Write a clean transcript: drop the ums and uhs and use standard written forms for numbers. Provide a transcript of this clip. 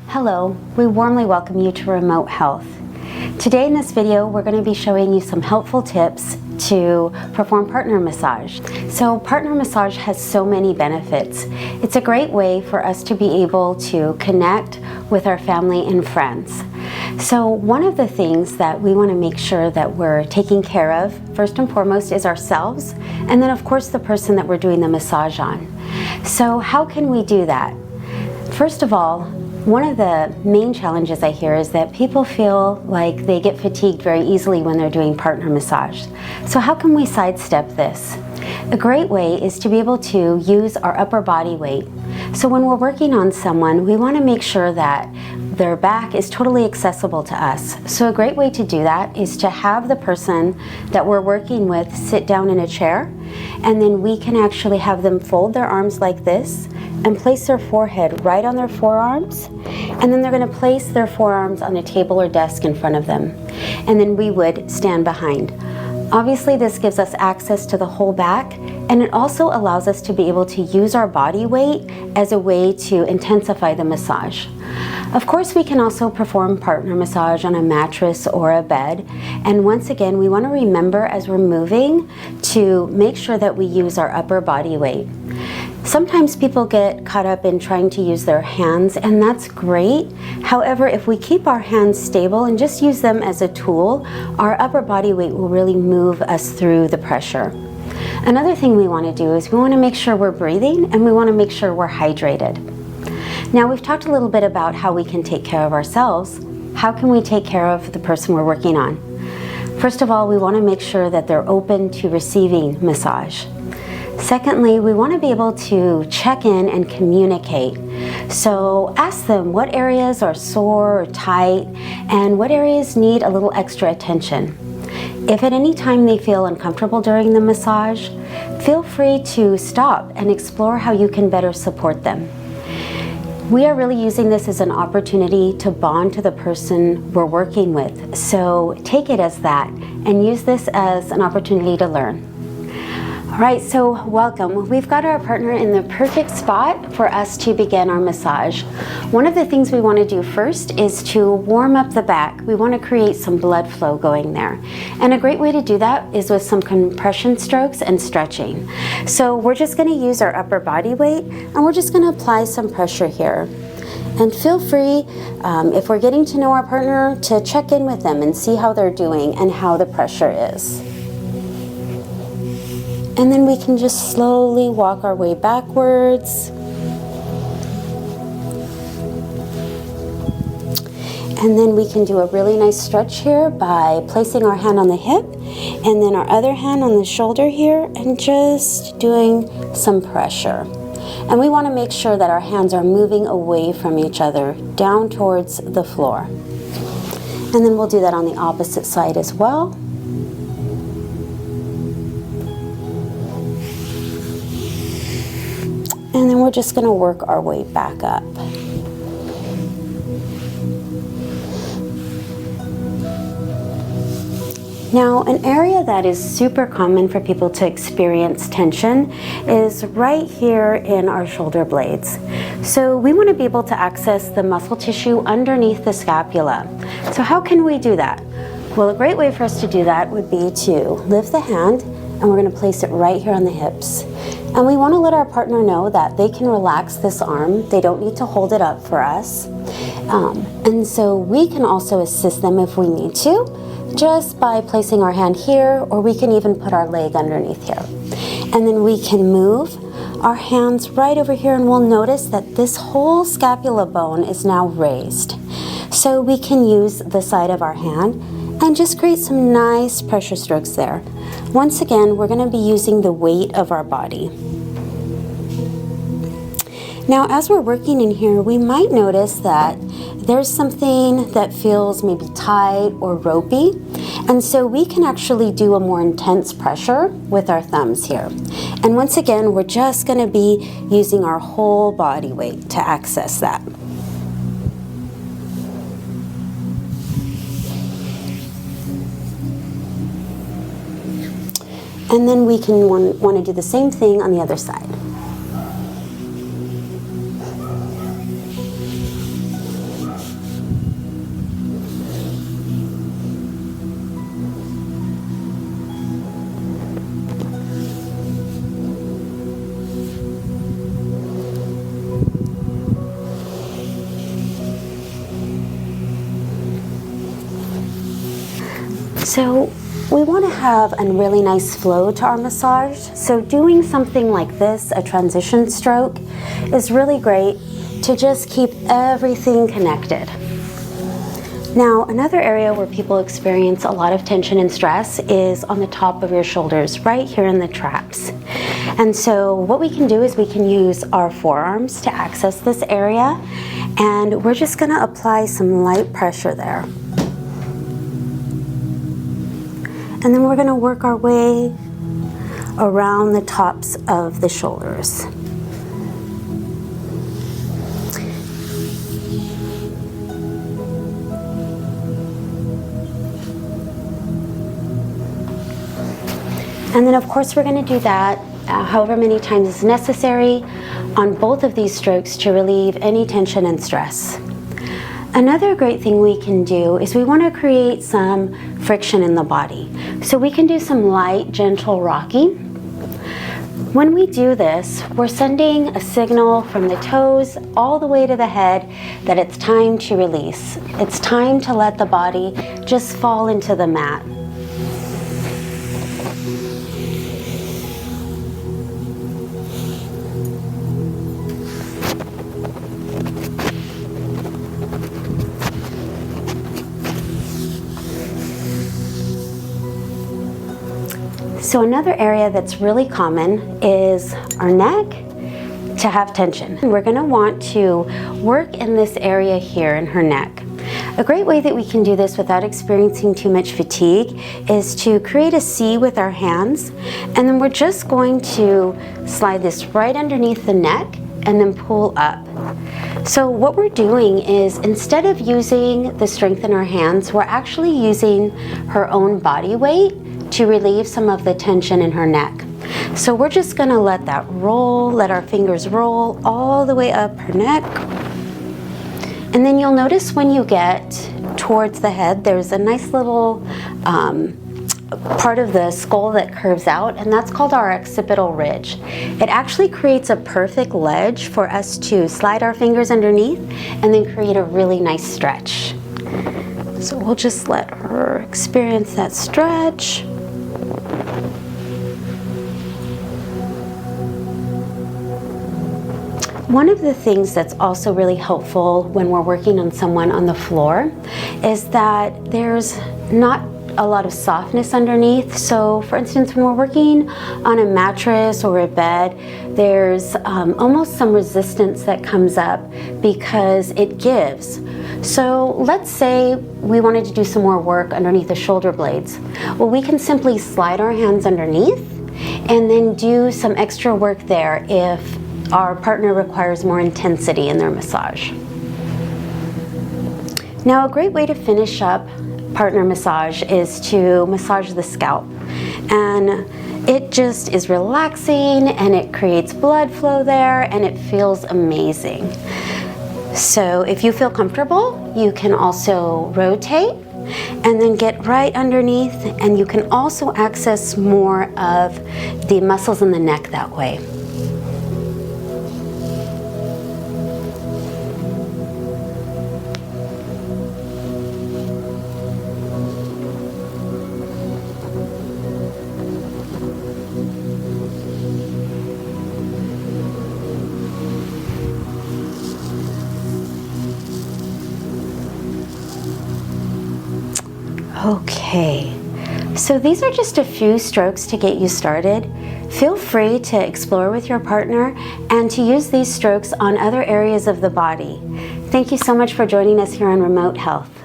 Hello, we warmly welcome you to Remote Health. Today in this video, we're going to be showing you some helpful tips to perform partner massage. So partner massage has so many benefits. It's a great way for us to be able to connect with our family and friends. So one of the things that we want to make sure that we're taking care of, first and foremost, is ourselves, and then of course the person that we're doing the massage on. So how can we do that? First of all, one of the main challenges I hear is that people feel like they get fatigued very easily when they're doing partner massage. So how can we sidestep this? A great way is to be able to use our upper body weight. So when we're working on someone, we want to make sure that their back is totally accessible to us. So a great way to do that is to have the person that we're working with sit down in a chair, and then we can actually have them fold their arms like this and place their forehead right on their forearms, and then they're going to place their forearms on a table or desk in front of them, and then we would stand behind. Obviously this gives us access to the whole back, and it also allows us to be able to use our body weight as a way to intensify the massage. Of course, we can also perform partner massage on a mattress or a bed, and once again we want to remember as we're moving to make sure that we use our upper body weight. Sometimes people get caught up in trying to use their hands, and that's great. However, if we keep our hands stable and just use them as a tool, our upper body weight will really move us through the pressure. Another thing we want to do is we want to make sure we're breathing, and we want to make sure we're hydrated. Now, we've talked a little bit about how we can take care of ourselves. How can we take care of the person we're working on? First of all, we want to make sure that they're open to receiving massage. Secondly, we want to be able to check in and communicate. So ask them what areas are sore or tight and what areas need a little extra attention. If at any time they feel uncomfortable during the massage, feel free to stop and explore how you can better support them. We are really using this as an opportunity to bond to the person we're working with. So take it as that and use this as an opportunity to learn. All right, so welcome. We've got our partner in the perfect spot for us to begin our massage. One of the things we want to do first is to warm up the back. We want to create some blood flow going there. And a great way to do that is with some compression strokes and stretching. So we're just going to use our upper body weight, and we're just going to apply some pressure here. And feel free, if we're getting to know our partner, to check in with them and see how they're doing and how the pressure is. And then we can just slowly walk our way backwards. And then we can do a really nice stretch here by placing our hand on the hip and then our other hand on the shoulder here and just doing some pressure. And we want to make sure that our hands are moving away from each other, down towards the floor. And then we'll do that on the opposite side as well. And then we're just going to work our way back up. Now, an area that is super common for people to experience tension is right here in our shoulder blades. So we want to be able to access the muscle tissue underneath the scapula. So how can we do that? Well, a great way for us to do that would be to lift the hand, and we're going to place it right here on the hips. And we want to let our partner know that they can relax this arm. They don't need to hold it up for us. And so we can also assist them if we need to, just by placing our hand here, or we can even put our leg underneath here. And then we can move our hands right over here, and we'll notice that this whole scapula bone is now raised. So we can use the side of our hand and just create some nice pressure strokes there. Once again, we're going to be using the weight of our body. Now, as we're working in here, we might notice that there's something that feels maybe tight or ropey, and so we can actually do a more intense pressure with our thumbs here. And once again, we're just going to be using our whole body weight to access that. And then we can want to do the same thing on the other side. So we want to have a really nice flow to our massage. So doing something like this, a transition stroke, is really great to just keep everything connected. Now, another area where people experience a lot of tension and stress is on the top of your shoulders, right here in the traps. And so what we can do is we can use our forearms to access this area, and we're just going to apply some light pressure there. And then we're going to work our way around the tops of the shoulders. And then of course we're going to do that however many times is necessary on both of these strokes to relieve any tension and stress. Another great thing we can do is we want to create some friction in the body. So we can do some light, gentle rocking. When we do this, we're sending a signal from the toes all the way to the head that it's time to release. It's time to let the body just fall into the mat. So another area that's really common is our neck to have tension. And we're going to want to work in this area here in her neck. A great way that we can do this without experiencing too much fatigue is to create a C with our hands, and then we're just going to slide this right underneath the neck and then pull up. So what we're doing is, instead of using the strength in our hands, we're actually using her own body weight to relieve some of the tension in her neck. So we're just going to let that roll, let our fingers roll all the way up her neck. And then you'll notice when you get towards the head, there's a nice little part of the skull that curves out, and that's called our occipital ridge. It actually creates a perfect ledge for us to slide our fingers underneath and then create a really nice stretch. So we'll just let her experience that stretch. One of the things that's also really helpful when we're working on someone on the floor is that there's not a lot of softness underneath. So for instance, when we're working on a mattress or a bed, there's almost some resistance that comes up because it gives. So let's say we wanted to do some more work underneath the shoulder blades. Well, we can simply slide our hands underneath and then do some extra work there if our partner requires more intensity in their massage. Now, a great way to finish up partner massage is to massage the scalp. And it just is relaxing, and it creates blood flow there, and it feels amazing. So if you feel comfortable, you can also rotate and then get right underneath, and you can also access more of the muscles in the neck that way. Okay, so these are just a few strokes to get you started. Feel free to explore with your partner and to use these strokes on other areas of the body. Thank you so much for joining us here on Remote Health.